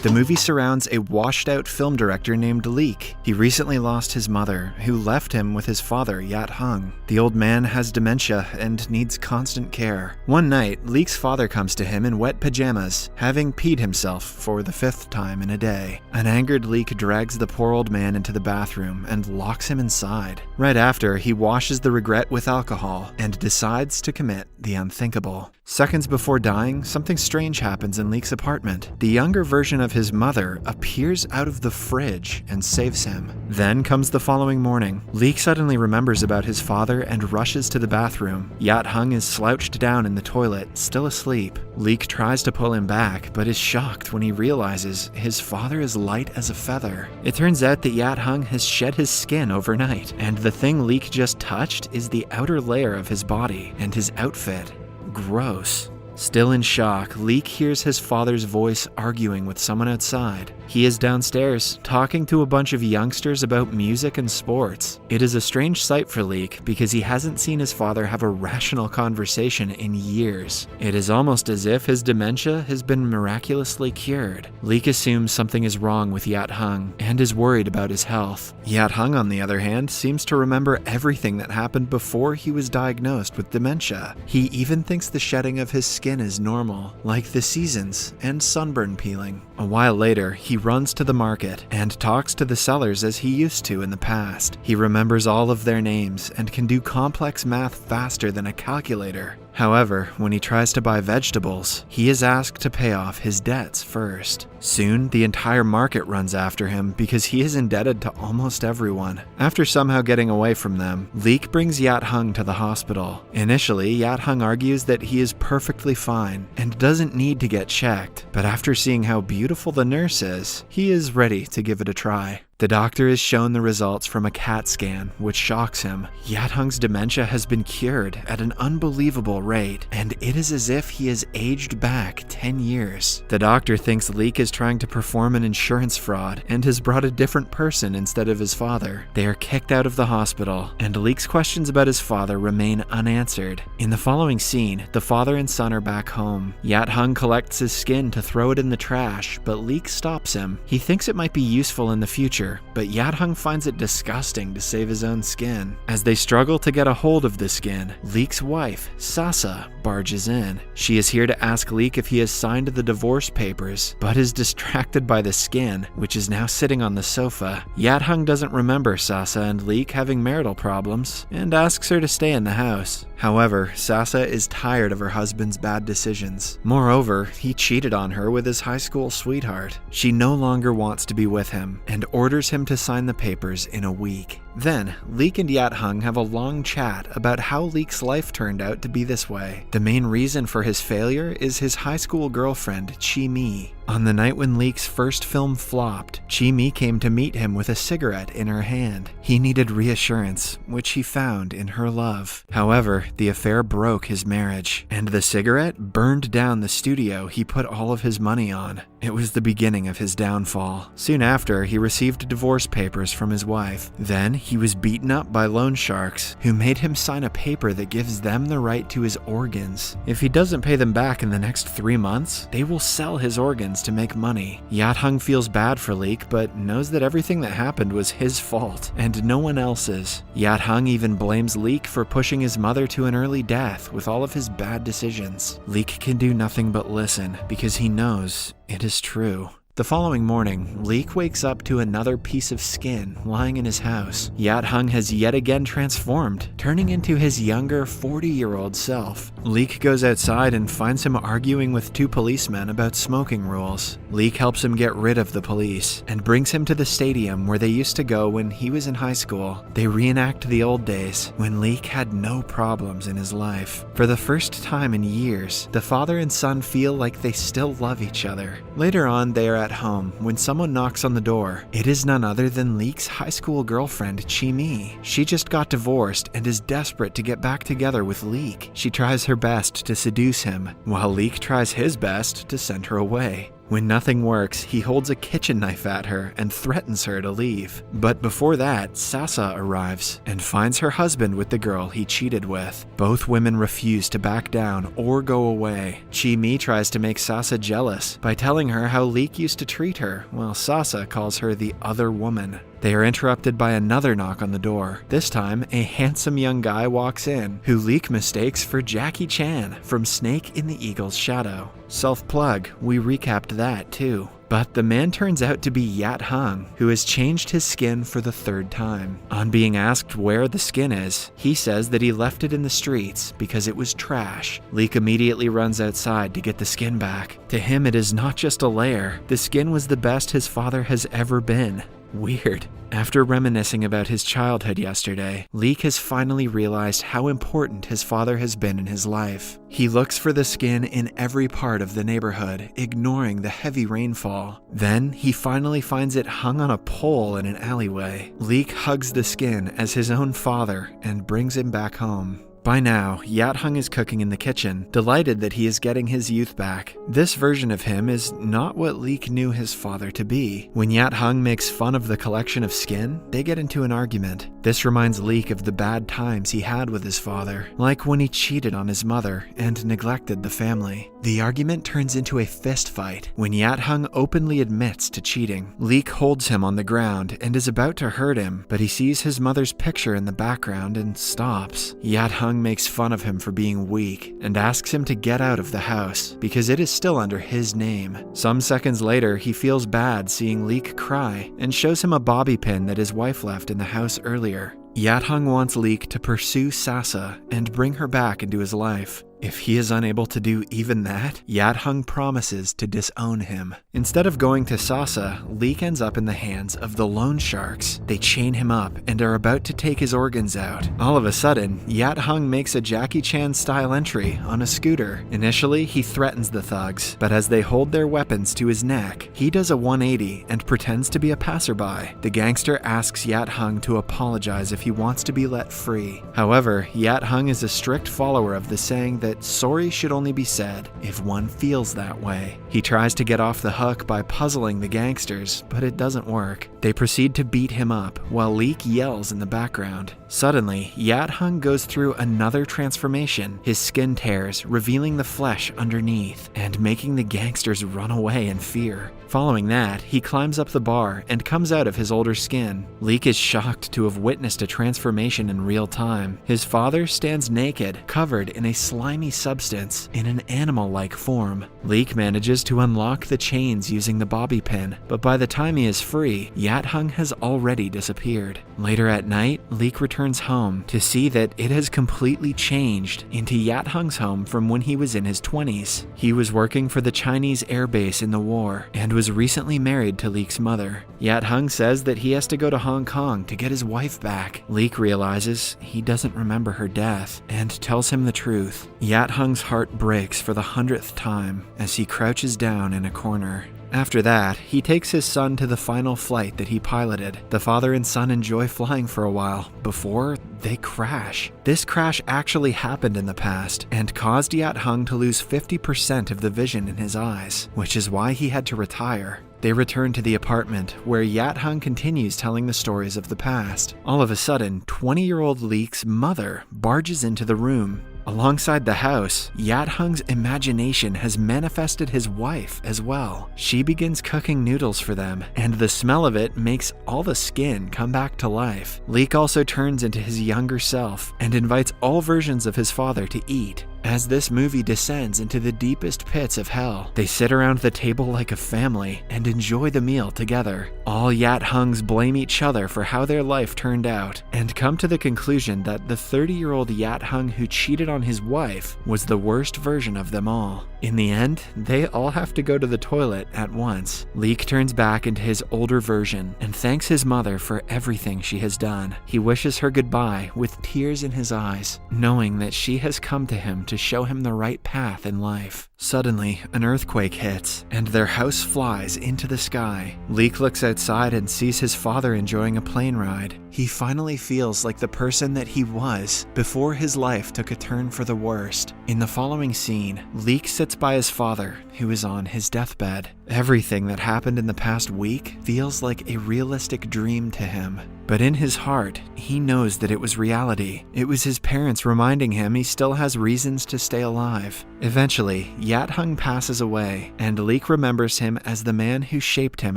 The movie surrounds a washed-out film director named Leek. He recently lost his mother, who left him with his father, Yat Hung. The old man has dementia and needs constant care. One night, Leek's father comes to him in wet pajamas, having peed himself for the 5th time in a day. An angered Leek drags the poor old man into the bathroom and locks him inside. Right after, he washes the regret with alcohol and decides to commit the unthinkable. Seconds before dying, something strange happens in Leek's apartment. The younger version of his mother appears out of the fridge and saves him. Then comes the following morning. Leek suddenly remembers about his father and rushes to the bathroom. Yat Hung is slouched down in the toilet, still asleep. Leek tries to pull him back, but is shocked when he realizes his father is light as a feather. It turns out that Yat Hung has shed his skin overnight, and the thing Leek just touched is the outer layer of his body and his outfit. Gross. Still in shock, Leek hears his father's voice arguing with someone outside. He is downstairs, talking to a bunch of youngsters about music and sports. It is a strange sight for Leek because he hasn't seen his father have a rational conversation in years. It is almost as if his dementia has been miraculously cured. Leek assumes something is wrong with Yat Hung and is worried about his health. Yat Hung, on the other hand, seems to remember everything that happened before he was diagnosed with dementia. He even thinks the shedding of his skin is normal, like the seasons and sunburn peeling. A while later, he runs to the market and talks to the sellers as he used to in the past. He remembers all of their names and can do complex math faster than a calculator. However, when he tries to buy vegetables, he is asked to pay off his debts first. Soon, the entire market runs after him because he is indebted to almost everyone. After somehow getting away from them, Leek brings Yat Hung to the hospital. Initially, Yat Hung argues that he is perfectly fine and doesn't need to get checked, but after seeing how beautiful the nurse is, he is ready to give it a try. The doctor is shown the results from a CAT scan, which shocks him. Yat Hung's dementia has been cured at an unbelievable rate, and it is as if he has aged back 10 years. The doctor thinks Leek is trying to perform an insurance fraud and has brought a different person instead of his father. They are kicked out of the hospital, and Leek's questions about his father remain unanswered. In the following scene, the father and son are back home. Yat Hung collects his skin to throw it in the trash, but Leek stops him. He thinks it might be useful in the future, but Yat Hung finds it disgusting to save his own skin. As they struggle to get a hold of the skin, Leek's wife, Sasa, barges in. She is here to ask Leek if he has signed the divorce papers, but is distracted by the skin, which is now sitting on the sofa. Yat Hung doesn't remember Sasa and Leek having marital problems, and asks her to stay in the house. However, Sasa is tired of her husband's bad decisions. Moreover, he cheated on her with his high school sweetheart. She no longer wants to be with him, and orders him to sign the papers in a week. Then, Leek and Yat Hung have a long chat about how Leek's life turned out to be this way. The main reason for his failure is his high school girlfriend, Chi Mi. On the night when Leek's first film flopped, Chi Mi came to meet him with a cigarette in her hand. He needed reassurance, which he found in her love. However, the affair broke his marriage, and the cigarette burned down the studio he put all of his money on. It was the beginning of his downfall. Soon after, he received divorce papers from his wife. Then, he was beaten up by loan sharks, who made him sign a paper that gives them the right to his organs. If he doesn't pay them back in the next 3 months, they will sell his organs to make money. Yat Hung feels bad for Leek, but knows that everything that happened was his fault, and no one else's. Yat Hung even blames Leek for pushing his mother to an early death with all of his bad decisions. Leek can do nothing but listen, because he knows it is true. The following morning, Leek wakes up to another piece of skin lying in his house. Yat Hung has yet again transformed, turning into his younger 40-year-old self. Leek goes outside and finds him arguing with 2 policemen about smoking rules. Leek helps him get rid of the police and brings him to the stadium where they used to go when he was in high school. They reenact the old days when Leek had no problems in his life. For the first time in years, the father and son feel like they still love each other. Later on, they are at home when someone knocks on the door. It is none other than Leek's high school girlfriend, Chi Mi. She just got divorced and is desperate to get back together with Leek. She tries her best to seduce him, while Leek tries his best to send her away. When nothing works, he holds a kitchen knife at her and threatens her to leave. But before that, Sasa arrives and finds her husband with the girl he cheated with. Both women refuse to back down or go away. Chi-Mi tries to make Sasa jealous by telling her how Leek used to treat her, while Sasa calls her the other woman. They are interrupted by another knock on the door. This time, a handsome young guy walks in, who Leek mistakes for Jackie Chan from Snake in the Eagle's Shadow. Self-plug, we recapped that too. But the man turns out to be Yat Hung, who has changed his skin for the third time. On being asked where the skin is, he says that he left it in the streets because it was trash. Leek immediately runs outside to get the skin back. To him, it is not just a layer. The skin was the best his father has ever been. Weird. After reminiscing about his childhood yesterday, Leek has finally realized how important his father has been in his life. He looks for the skin in every part of the neighborhood, ignoring the heavy rainfall. Then, he finally finds it hung on a pole in an alleyway. Leek hugs the skin as his own father and brings him back home. By now, Yat Hung is cooking in the kitchen, delighted that he is getting his youth back. This version of him is not what Leek knew his father to be. When Yat Hung makes fun of the collection of skin, they get into an argument. This reminds Leek of the bad times he had with his father, like when he cheated on his mother and neglected the family. The argument turns into a fist fight when Yat Hung openly admits to cheating. Leek holds him on the ground and is about to hurt him, but he sees his mother's picture in the background and stops. Yat Hung makes fun of him for being weak and asks him to get out of the house because it is still under his name. Some seconds later, he feels bad seeing Leek cry and shows him a bobby pin that his wife left in the house earlier. Yat Hung wants Leek to pursue Sasa and bring her back into his life. If he is unable to do even that, Yat Hung promises to disown him. Instead of going to Sasa, Leek ends up in the hands of the loan sharks. They chain him up and are about to take his organs out. All of a sudden, Yat Hung makes a Jackie Chan style entry on a scooter. Initially, he threatens the thugs, but as they hold their weapons to his neck, he does a 180 and pretends to be a passerby. The gangster asks Yat Hung to apologize if he wants to be let free. However, Yat Hung is a strict follower of the saying that sorry should only be said if one feels that way. He tries to get off the hook by puzzling the gangsters, but it doesn't work. They proceed to beat him up while Leek yells in the background. Suddenly, Yat Hung goes through another transformation. His skin tears, revealing the flesh underneath and making the gangsters run away in fear. Following that, he climbs up the bar and comes out of his older skin. Leek is shocked to have witnessed a transformation in real time. His father stands naked, covered in a slimy substance in an animal-like form. Leek manages to unlock the chains using the bobby pin, but by the time he is free, Yat Hung has already disappeared. Later at night, Leek returns home to see that it has completely changed into Yat Hung's home from when he was in his 20s. He was working for the Chinese air base in the war and was recently married to Leek's mother. Yat Hung says that he has to go to Hong Kong to get his wife back. Leek realizes he doesn't remember her death and tells him the truth. Yat Hung's heart breaks for the 100th time as he crouches down in a corner. After that, he takes his son to the final flight that he piloted. The father and son enjoy flying for a while before they crash. This crash actually happened in the past and caused Yat Hung to lose 50% of the vision in his eyes, which is why he had to retire. They return to the apartment, where Yat Hung continues telling the stories of the past. All of a sudden, 20-year-old Leek's mother barges into the room. Alongside the house, Yat Hung's imagination has manifested his wife as well. She begins cooking noodles for them, and the smell of it makes all the skin come back to life. Leek also turns into his younger self and invites all versions of his father to eat. As this movie descends into the deepest pits of hell, they sit around the table like a family and enjoy the meal together. All Yat Hungs blame each other for how their life turned out and come to the conclusion that the 30-year-old Yat Hung who cheated on his wife was the worst version of them all. In the end, they all have to go to the toilet at once. Leek turns back into his older version and thanks his mother for everything she has done. He wishes her goodbye with tears in his eyes, knowing that she has come to him to show him the right path in life. Suddenly, an earthquake hits, and their house flies into the sky. Leek looks outside and sees his father enjoying a plane ride. He finally feels like the person that he was before his life took a turn for the worst. In the following scene, Leek sits by his father, who is on his deathbed. Everything that happened in the past week feels like a realistic dream to him. But in his heart, he knows that it was reality. It was his parents reminding him he still has reasons to stay alive. Eventually, Yathung passes away, and Leek remembers him as the man who shaped him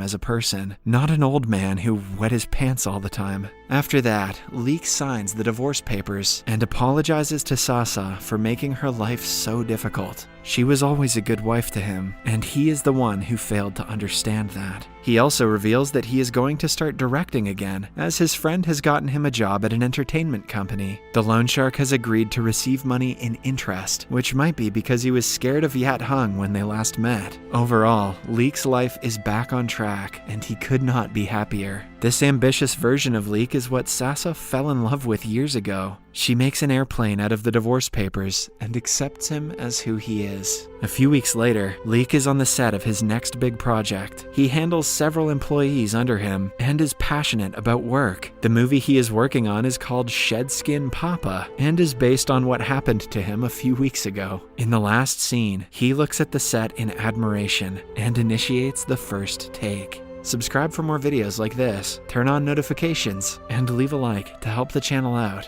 as a person, not an old man who wet his pants all the time. After that, Leek signs the divorce papers and apologizes to Sasa for making her life so difficult. She was always a good wife to him, and he is the one who failed to understand that. He also reveals that he is going to start directing again, as his friend has gotten him a job at an entertainment company. The loan shark has agreed to receive money in interest, which might be because he was scared of Yathung when they last met. Overall, Leek's life is back on track, and he could not be happier. This ambitious version of Leek is what Sasa fell in love with years ago. She makes an airplane out of the divorce papers and accepts him as who he is. A few weeks later, Leek is on the set of his next big project. He handles several employees under him and is passionate about work. The movie he is working on is called Shedskin Papa and is based on what happened to him a few weeks ago. In the last scene, he looks at the set in admiration and initiates the first take. Subscribe for more videos like this, turn on notifications, and leave a like to help the channel out.